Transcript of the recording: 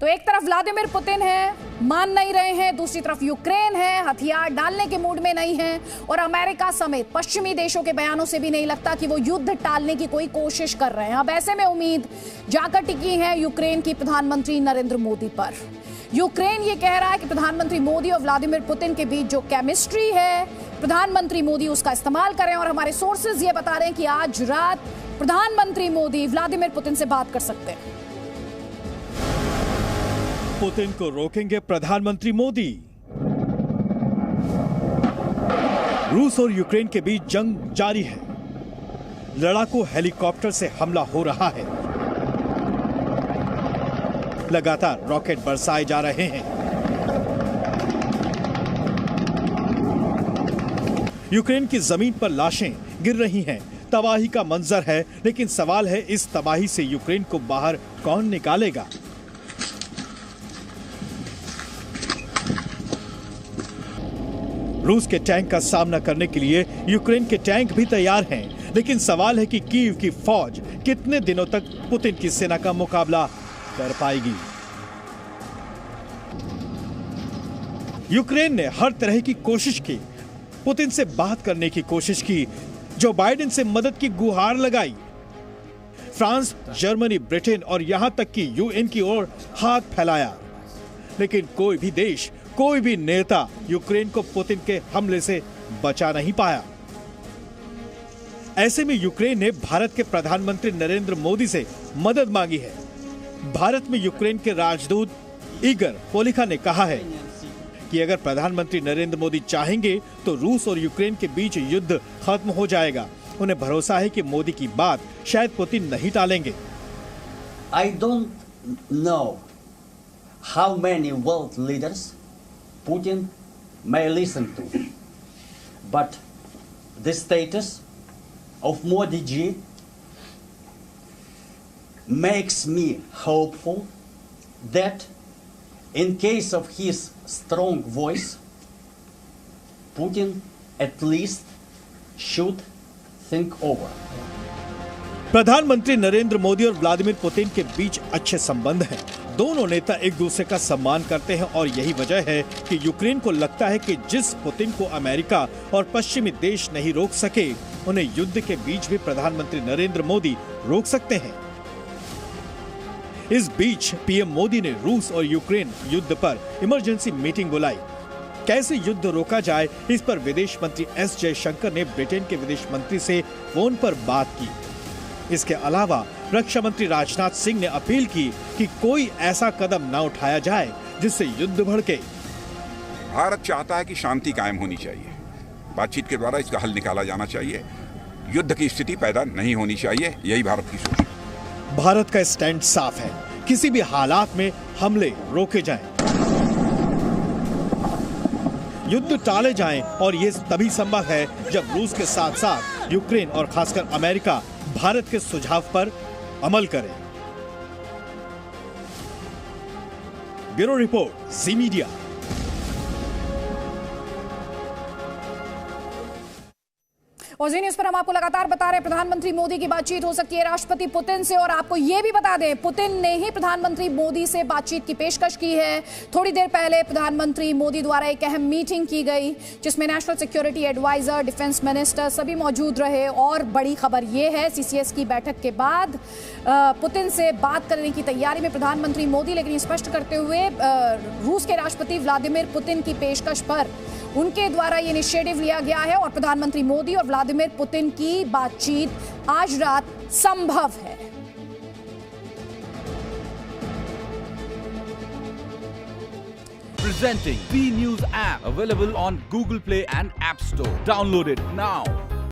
तो एक तरफ व्लादिमीर पुतिन है, मान नहीं रहे हैं, दूसरी तरफ यूक्रेन है, हथियार डालने के मूड में नहीं है, और अमेरिका समेत पश्चिमी देशों के बयानों से भी नहीं लगता कि वो युद्ध टालने की कोई कोशिश कर रहे हैं। अब ऐसे में उम्मीद जाकर टिकी है यूक्रेन की प्रधानमंत्री नरेंद्र मोदी पर। यूक्रेन ये कह रहा है कि प्रधानमंत्री मोदी और व्लादिमीर पुतिन के बीच जो केमिस्ट्री है, प्रधानमंत्री मोदी उसका इस्तेमाल करें, और हमारे सोर्सेज ये बता रहे हैं कि आज रात प्रधानमंत्री मोदी व्लादिमीर पुतिन से बात कर सकते हैं। पुतिन को रोकेंगे प्रधानमंत्री मोदी। रूस और यूक्रेन के बीच जंग जारी है। लड़ाकू हेलीकॉप्टर से हमला हो रहा है। लगातार रॉकेट बरसाए जा रहे हैं। यूक्रेन की जमीन पर लाशें गिर रही हैं। तबाही का मंजर है, लेकिन सवाल है इस तबाही से यूक्रेन को बाहर कौन निकालेगा। रूस के टैंक का सामना करने के लिए यूक्रेन के टैंक भी तैयार हैं, लेकिन सवाल है कि कीव की फौज कितने दिनों तक पुतिन की सेना का मुकाबला कर पाएगी। यूक्रेन ने हर तरह की कोशिश की, पुतिन से बात करने की कोशिश की, जो बाइडेन से मदद की गुहार लगाई। फ्रांस, जर्मनी, ब्रिटेन और यहां तक कि यूएन की ओर हाथ फैलाया, लेकिन कोई भी देश, कोई भी नेता यूक्रेन को पुतिन के हमले से बचा नहीं पाया। ऐसे में यूक्रेन ने भारत के प्रधानमंत्री नरेंद्र मोदी से मदद मांगी है। भारत में यूक्रेन के राजदूत इगर पोलिखा ने कहा है कि अगर प्रधानमंत्री नरेंद्र मोदी चाहेंगे तो रूस और यूक्रेन के बीच युद्ध खत्म हो जाएगा। उन्हें भरोसा है कि मोदी की बात शायद पुतिन नहीं टालेंगे। I don't know how many world leaders Putin may listen to, but the status of Modi ji makes me hopeful that in case of his strong voice, Putin at least should think over. प्रधानमंत्री नरेंद्र मोदी और Vladimir Putin के बीच अच्छे संबंध हैं। दोनों नेता एक दूसरे का सम्मान करते हैं और यही वजह है कि यूक्रेन को लगता है कि जिस पुतिन को अमेरिका और पश्चिमी देश नहीं रोक सके, उन्हें युद्ध के बीच भी प्रधानमंत्री नरेंद्र मोदी रोक सकते हैं। इस बीच पीएम मोदी ने रूस और यूक्रेन युद्ध पर इमरजेंसी मीटिंग बुलाई। कैसे युद्ध रोका जाए, इस पर विदेश मंत्री एस जयशंकर ने ब्रिटेन के विदेश मंत्री से फोन पर बात की। इसके अलावा रक्षा मंत्री राजनाथ सिंह ने अपील की कि कोई ऐसा कदम न उठाया जाए जिससे युद्ध भड़के। भारत चाहता है कि शांति कायम होनी चाहिए, बातचीत के द्वारा इसका हल निकाला जाना चाहिए, युद्ध की स्थिति पैदा नहीं होनी चाहिए, यही भारत की सोच है। भारत का स्टैंड साफ है, किसी भी हालात में हमले रोके जाएं, युद्ध टाले जाएं, और ये तभी संभव है जब रूस के साथ साथ यूक्रेन और खासकर अमेरिका भारत के सुझाव पर अमल करे। ब्यूरो रिपोर्ट, जी मीडिया। और जी न्यूज पर हम आपको लगातार बता रहे हैं प्रधानमंत्री मोदी की बातचीत हो सकती है राष्ट्रपति पुतिन से, और आपको यह भी बता दें पुतिन ने ही प्रधानमंत्री मोदी से बातचीत की पेशकश की है। थोड़ी देर पहले प्रधानमंत्री मोदी द्वारा एक अहम मीटिंग की गई जिसमें national security advisor, defence minister सभी मौजूद रहे। और बड़ी खबर यह है सीसीएस की बैठक के बाद पुतिन से बात करने की तैयारी में प्रधानमंत्री मोदी, लेकिन स्पष्ट करते हुए रूस के राष्ट्रपति व्लादिमीर पुतिन की पेशकश पर उनके द्वारा ये इनिशिएटिव लिया गया है और प्रधानमंत्री मोदी और व्लादिमीर पुतिन की बातचीत आज रात संभव है। Presenting B News app available on Google Play and App Store. Download it now.